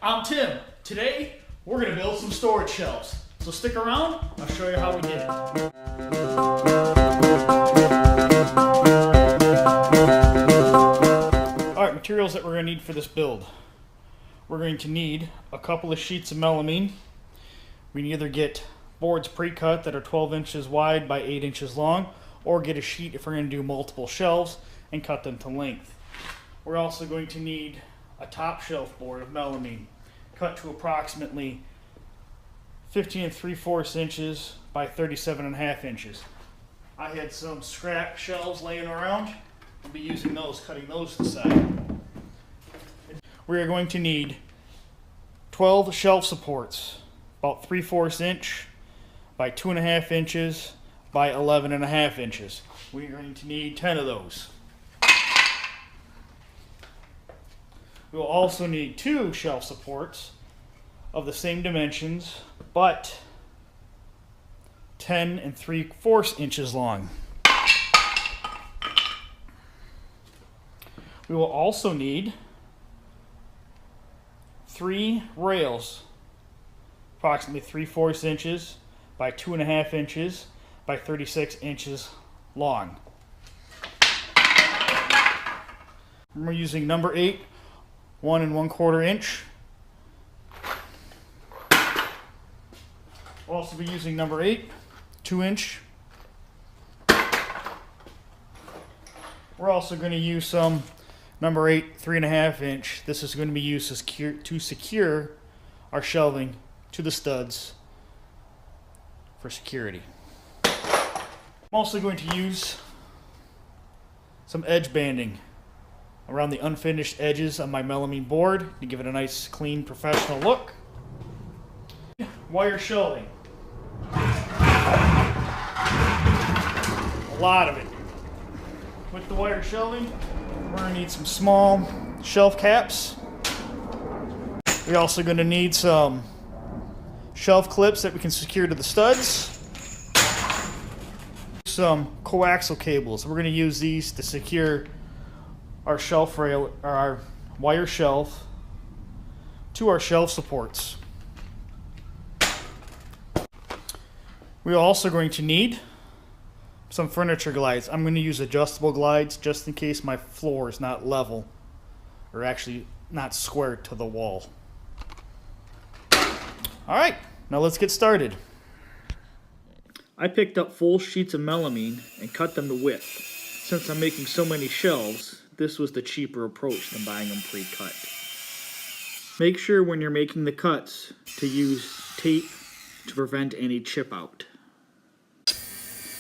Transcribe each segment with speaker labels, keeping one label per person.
Speaker 1: I'm Tim. Today, we're going to build some storage shelves. So stick around, I'll show you how we did it. Alright, materials that we're going to need for this build. We're going to need a couple of sheets of melamine. We can either get boards pre-cut that are 12 inches wide by 8 inches long, or get a sheet if we're going to do multiple shelves and cut them to length. We're also going to need a top shelf board of melamine, cut to approximately 15 3/4 inches by 37.5 inches. I had some scrap shelves laying around. We'll be using those, cutting those to the side. We are going to need 12 shelf supports, about 3/4 inch by 2.5 inches by 11.5 inches. We are going to need 10 of those. We will also need 2 shelf supports of the same dimensions, but 10 3/4 inches long. We will also need 3 rails, approximately 3/4 inches by 2.5 inches by 36 inches long. We're using number 8, 1 1/4 inch. We'll also be using number 8, 2 inch. We're also going to use some number 8, 3.5 inch. This is going to be used to secure our shelving to the studs for security. I'm also going to use some edge banding around the unfinished edges of my melamine board to give it a nice, clean, professional look. Wire shelving. A lot of it. With the wire shelving, we're going to need some small shelf caps. We're also going to need some shelf clips that we can secure to the studs. Some coaxial cables. We're going to use these to secure our shelf rail, or our wire shelf, to our shelf supports. We're also going to need some furniture glides. I'm going to use adjustable glides just in case my floor is not level, or actually not square to the wall. Alright, now let's get started. I picked up full sheets of melamine and cut them to width. Since I'm making so many shelves, this was the cheaper approach than buying them pre-cut. Make sure when you're making the cuts to use tape to prevent any chip out.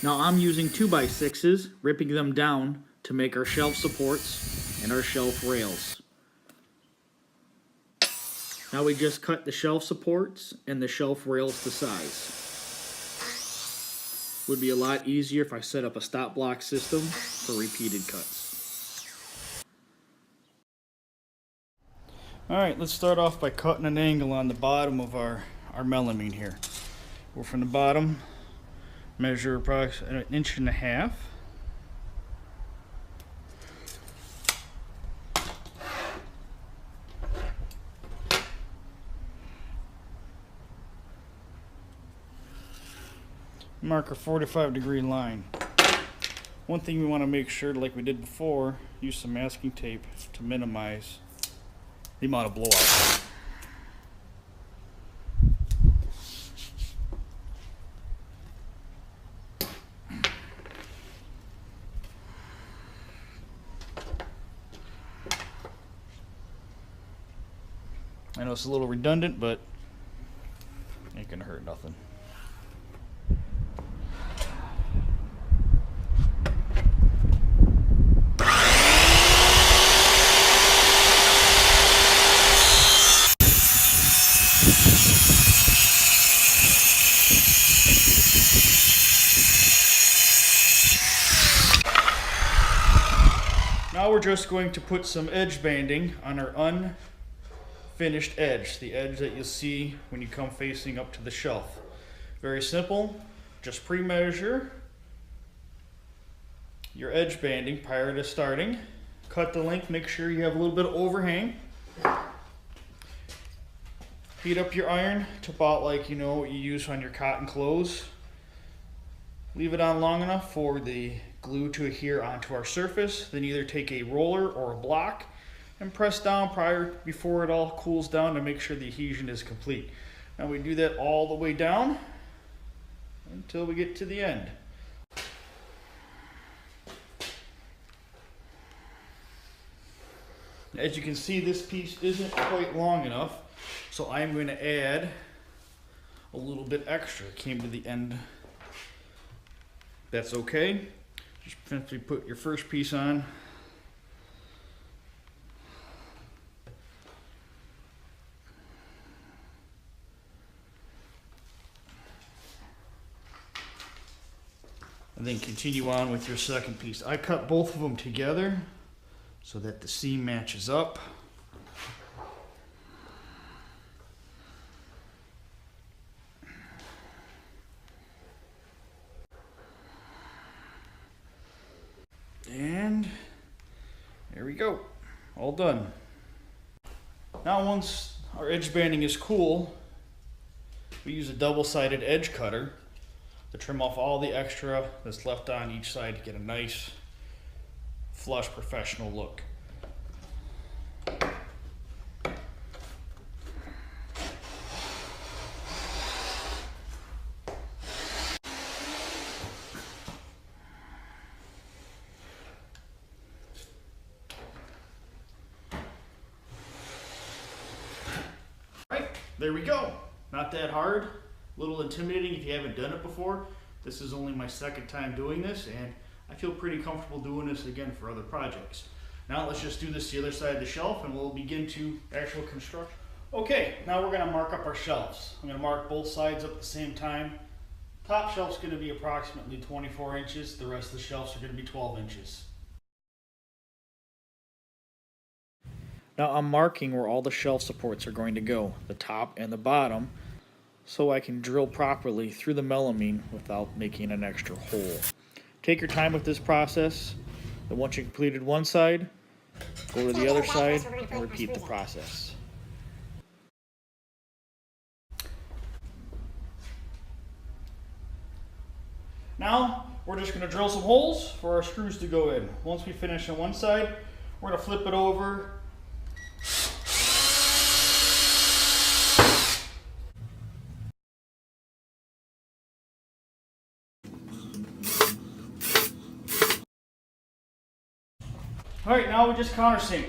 Speaker 1: Now I'm using 2x6s, ripping them down to make our shelf supports and our shelf rails. Now we just cut the shelf supports and the shelf rails to size. Would be a lot easier if I set up a stop block system for repeated cuts. Alright, let's start off by cutting an angle on the bottom of our melamine here. We're from the bottom, measure approximately 1.5 inches. Mark a 45-degree line. One thing we want to make sure, like we did before, use some masking tape to minimize the amount of blowout. I know it's a little redundant, but ain't gonna hurt nothing. Now we're just going to put some edge banding on our unfinished edge, the edge that you'll see when you come facing up to the shelf. Very simple, just pre-measure your edge banding prior to starting. Cut the length, make sure you have a little bit of overhang. Heat up your iron to about like, you know, what you use on your cotton clothes. Leave it on long enough for the glue to adhere onto our surface. Then either take a roller or a block and press down before it all cools down to make sure the adhesion is complete. Now we do that all the way down until we get to the end. As you can see, this piece isn't quite long enough, so I'm going to add a little bit extra. It came to the end. That's okay. Just simply put your first piece on. And then continue on with your second piece. I cut both of them together so that the seam matches up. And there we go, all done. Now once our edge banding is cool, we use a double-sided edge cutter to trim off all the extra that's left on each side to get a nice, flush, professional look. Right, there we go. Not that hard. A little intimidating if you haven't done it before. This is only my second time doing this, and I feel pretty comfortable doing this again for other projects. Now let's just do this the other side of the shelf and we'll begin to actual construction. Okay, now we're going to mark up our shelves. I'm going to mark both sides up at the same time. Top shelf's going to be approximately 24 inches. The rest of the shelves are going to be 12 inches. Now I'm marking where all the shelf supports are going to go, the top and the bottom, so I can drill properly through the melamine without making an extra hole. Take your time with this process, and once you've completed one side, go to the other side and repeat the process. Now, we're just going to drill some holes for our screws to go in. Once we finish on one side, we're going to flip it over. Alright, now we just countersink.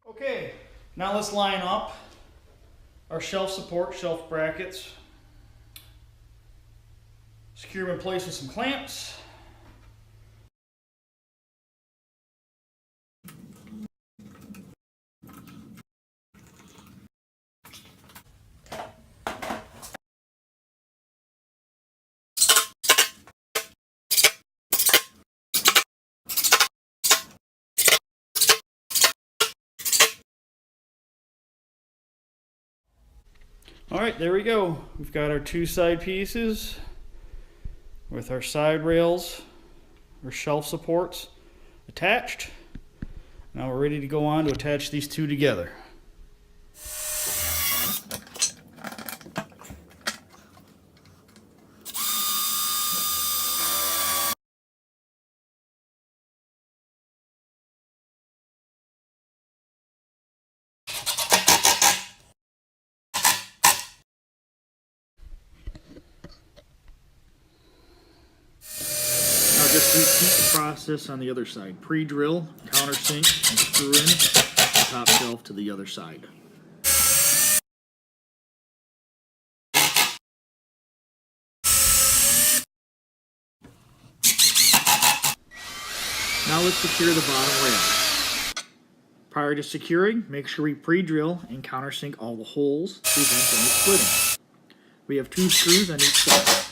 Speaker 1: Okay, now let's line up our shelf support, shelf brackets. Secure them in place with some clamps. Alright, there we go. We've got our two side pieces with our side rails, our shelf supports attached. Now we're ready to go on to attach these two together. Just repeat the process on the other side. Pre-drill, countersink, and screw in the top shelf to the other side. Now let's secure the bottom rail. Prior to securing, make sure we pre-drill and countersink all the holes to prevent any splitting. We have 2 screws on each side.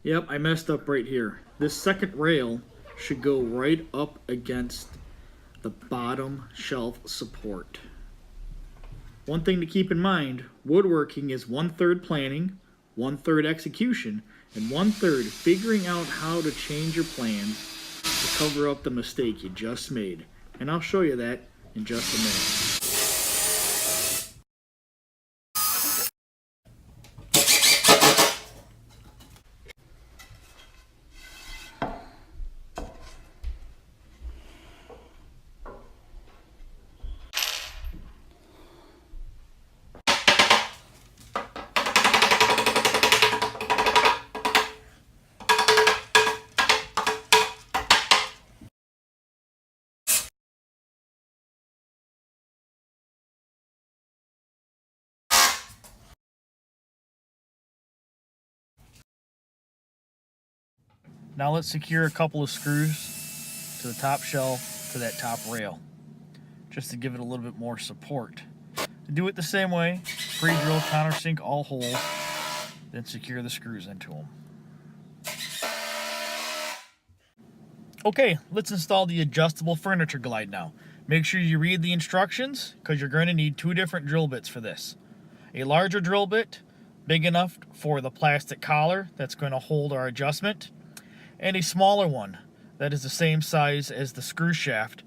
Speaker 1: Yep, I messed up right here. This second rail should go right up against the bottom shelf support. One thing to keep in mind, woodworking is 1/3 planning, 1/3 execution, and 1/3 figuring out how to change your plans to cover up the mistake you just made. And I'll show you that in just a minute. Now let's secure a couple of screws to the top shelf, to that top rail, just to give it a little bit more support. Do it the same way, pre-drill, countersink all holes, then secure the screws into them. Okay, let's install the adjustable furniture glide now. Make sure you read the instructions, because you're going to need 2 different drill bits for this. A larger drill bit, big enough for the plastic collar that's going to hold our adjustment, and a smaller one that is the same size as the screw shaft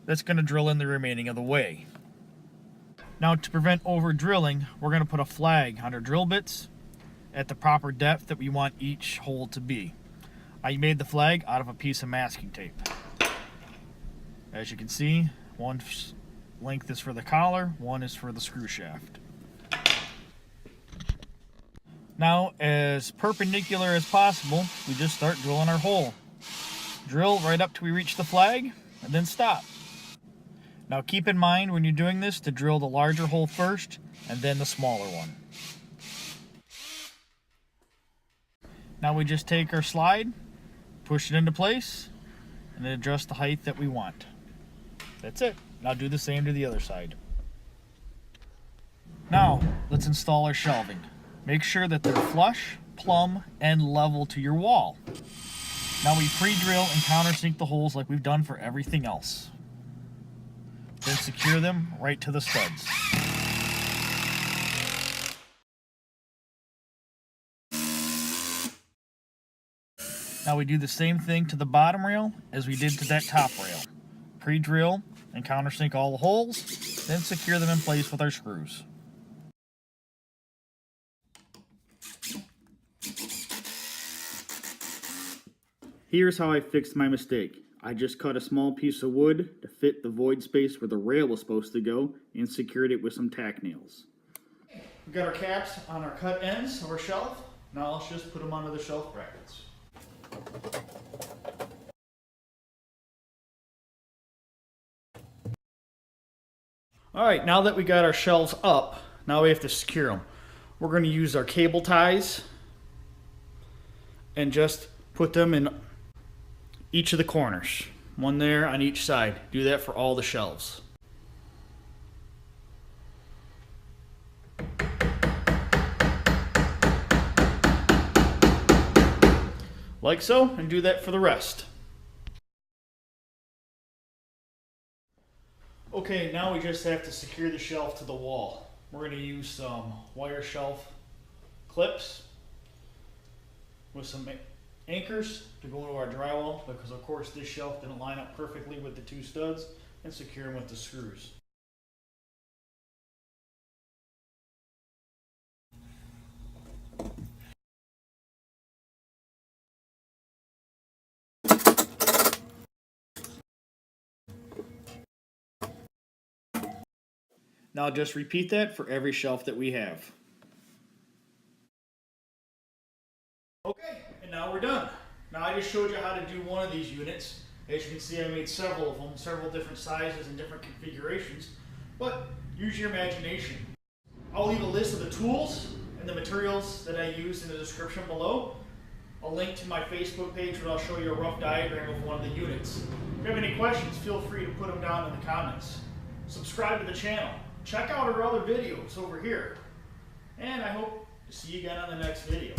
Speaker 1: that's going to drill in the remaining of the way. Now, to prevent over drilling, we're going to put a flag on our drill bits at the proper depth that we want each hole to be. I made the flag out of a piece of masking tape. As you can see, one length is for the collar, one is for the screw shaft. Now, as perpendicular as possible, we just start drilling our hole. Drill right up till we reach the flag, and then stop. Now keep in mind when you're doing this to drill the larger hole first, and then the smaller one. Now we just take our slide, push it into place, and then adjust the height that we want. That's it. Now do the same to the other side. Now, let's install our shelving. Make sure that they're flush, plumb, and level to your wall. Now we pre-drill and countersink the holes like we've done for everything else. Then secure them right to the studs. Now we do the same thing to the bottom rail as we did to that top rail. Pre-drill and countersink all the holes, then secure them in place with our screws. Here's how I fixed my mistake. I just cut a small piece of wood to fit the void space where the rail was supposed to go and secured it with some tack nails. We've got our caps on our cut ends of our shelf. Now let's just put them onto the shelf brackets. Alright, now that we got our shelves up, now we have to secure them. We're going to use our cable ties and just put them in each of the corners. One there on each side. Do that for all the shelves. Like so, and do that for the rest. Okay, now we just have to secure the shelf to the wall. We're going to use some wire shelf clips with some anchors to go into our drywall, because of course this shelf didn't line up perfectly with the 2 studs, and secure them with the screws. Now just repeat that for every shelf that we have. Okay, and now we're done. Now I just showed you how to do one of these units. As you can see, I made several of them, several different sizes and different configurations, but use your imagination. I'll leave a list of the tools and the materials that I used in the description below. A link to my Facebook page where I'll show you a rough diagram of one of the units. If you have any questions, feel free to put them down in the comments. Subscribe to the channel. Check out our other videos over here. And I hope to see you again on the next video.